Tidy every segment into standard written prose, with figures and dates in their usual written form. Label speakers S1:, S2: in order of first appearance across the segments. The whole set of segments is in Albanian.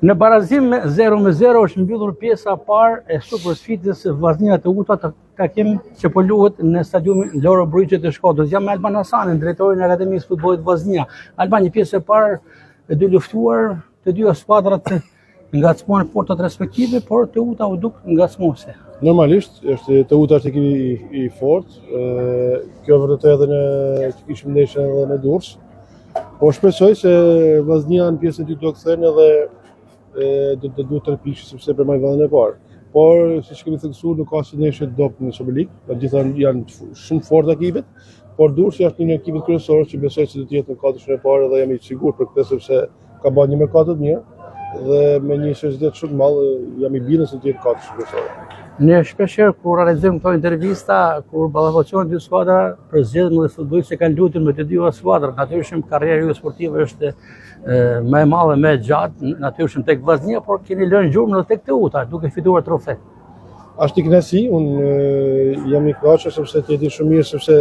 S1: Në barazim me 0-0 është mbyllur pjesa parë e super sfidës Vllaznia Teuta takim që po luhet në stadiumin Loro Brujçe të Shkodrës. Jam me Alban Hasanin, drejtorin e Akademisë Futbollit Vllaznia. Alban, një pjesë e parë e dy luftuar, të dy skuadrat ngacmuan portat respektive, por Teuta u duk ngacmuese.
S2: Normalisht, Teuta është ekip i fortë. Kjo vërtetoi edhe në që kishim ndeshje edhe në Durrës. Po shpresoj se Vllaznia në pjesën e dytë do kthehen edhe do duhet të rrëpiqet sepse për vendin e parë. Por siç kemi theksuar nuk ka ndeshje dop në Super League, megjithatë janë shumë fortë ekipet, por Durrësi është një ekip kryesor që besoj se do të jetë në katërshin e parë dhe jam i sigurt për këtë sepse ka bërë një merkato të mirë dhe me një seriozitet shumë të madh jam i bindur se do të jetë katërshin kryesor.
S1: Ne shpeshherë kur realizojmë këto intervista, kur ballafaqohen dy skuadra, përzgjedhëm edhe futbollistë që kanë luajtur me të dy skuadrat. Natyrisht karriera juaj sportive është më e madhe, më e gjatë, natyrisht tek Vllaznia, por keni lënë gjurmë edhe tek Teuta, duke fituar trofe.
S2: Është një kënaqësi, unë jam i kënaqur sepse ti e di shumë mirë sepse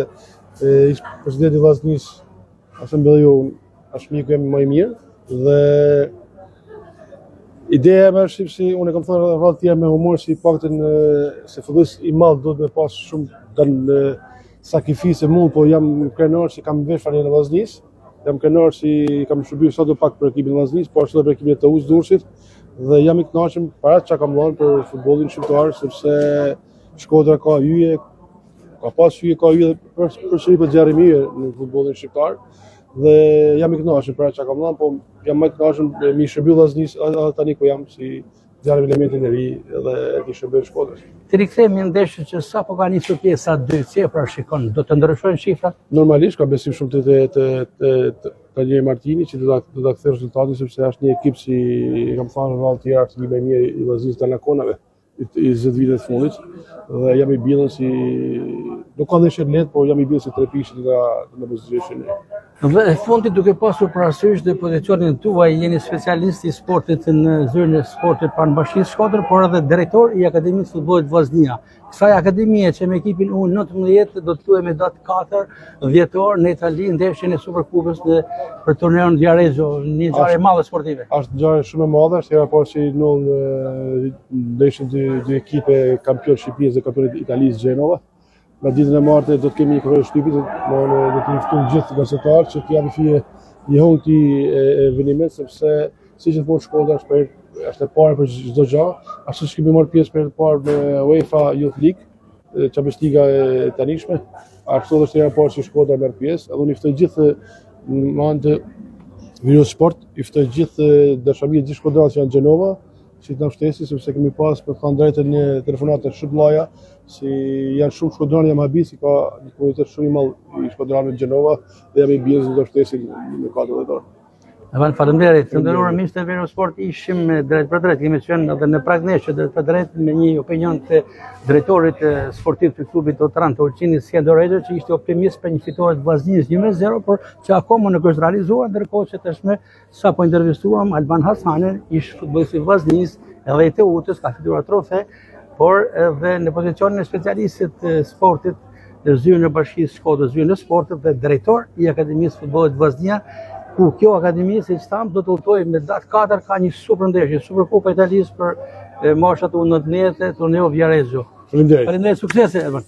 S2: presidenti i Vllaznis, Asambeleu, është miku im më i mirë dhe ideja më është si unë kam thënë rreth tjetër me humor si paktën se futbollis i madh duhet me pas shumë sakrificë mund, po jam krenar si kam vesh fanin e Vllaznis. Jam krenar si kam shërbyer sot pak për ekipin e Vllaznis, por ashtu edhe për ekipin e Teus Durrësit dhe jam i kënaqur para çka kam dhënë për futbollin shqiptar sepse Shkodra ka hyje, ka pas hyje, ka hyje përsëri për zjarri mirë në futbollin shqiptar. Dhe jam i kënaqur për çka kam dhënë, po jam më i kënaqur me shërbyer Vllaznis tani ku jam si zjarri elementin e ri dhe e shërbyer Shkodrës.
S1: Të rikthehemi në ndeshje që sapo ka nisur pjesa 2, si e parashikon, do të ndryshojnë shifrat?
S2: Normalisht ka besim shumë të Daniel Martini që do ta kthejë rezultatin sepse është një ekip si kam thënë rrallë tjerë është një më mirë i Vllaznis të Nakonave i 10 viteve të fundit dhe jam i bindur si nuk ka ndeshje lehtë, por jam i bindur se trepiqet nga pozicioni.
S1: Dhe e fundit duke pasur parasysh dhe pozicionin tuaj, jeni specialist i sportit në zyrën e sportit pranë Shkodër, por edhe drejtor i Akademisë Futbollit Vllaznia. Kësaj akademie që me ekipin U19 do të luajë me datë 4 dhjetor në Itali ndeshjen e Superkupës për turneun Viareggio, një ngjarje e madhe sportive.
S2: Është ngjarje shumë e madhe, është hera parë që në ndeshjen dy ekipe kampion Shqipërisë dhe kampion Italisë Genova. Në ditën e martë do të kemi një kërë shtypit, do të njëftuar gjithë gazetarë që të janë fije një hong të eveniment, sepse si që të punë Shkodra është e parë për çdo gjë, ashtu që kemi marrë pjesë për e parë në UEFA Youth League, Champions Liga e tanishme, ashtu është e parë që Shkodra merr pjesë, edhe unë i ftoj gjithë në anë të Videosport, i ftoj gjithë dashamirët gjithë Shkodranës që janë në Gjenova, që të na mbështesin sepse kemi pas për të thënë drejtën një telefonate shumë të mëdha, si janë shumë shkodranë jam habis, ka një komunitet shumë i madh i shkodranëve në Gjenova dhe jam i bindur se do mbështesin në 4 dhjetor.
S1: Evan, faleminderit. Të nderuar miq të Videosport, ishim drejt për drejt, kemi qenë edhe në Pragnesh drejt për drejt me një opinion të drejtorit sportiv të klubit Otranto Ulçini Skendorejo, që ishte optimist për një fitore të Vllaznisë 1-0, por që akoma nuk është realizuar, ndërkohë që tashmë sapo intervistuam Alban Hasanin, ish futbollist i Vllaznisë edhe i Teutës, ka fituar trofe, por edhe në pozicionin e specialistit të sportit në zyrën e Bashkisë Shkodrës, zyrën e sportit dhe drejtor i Akademisë Futbollit Vllaznia, ku kjo akademi, siç tham, do të udhtojë me datë 4 ka një super ndeshje, Superkupa e Italisë për moshat U19, turneu Viareggio.
S2: Faleminderit.
S1: Faleminderit, suksese, Evan.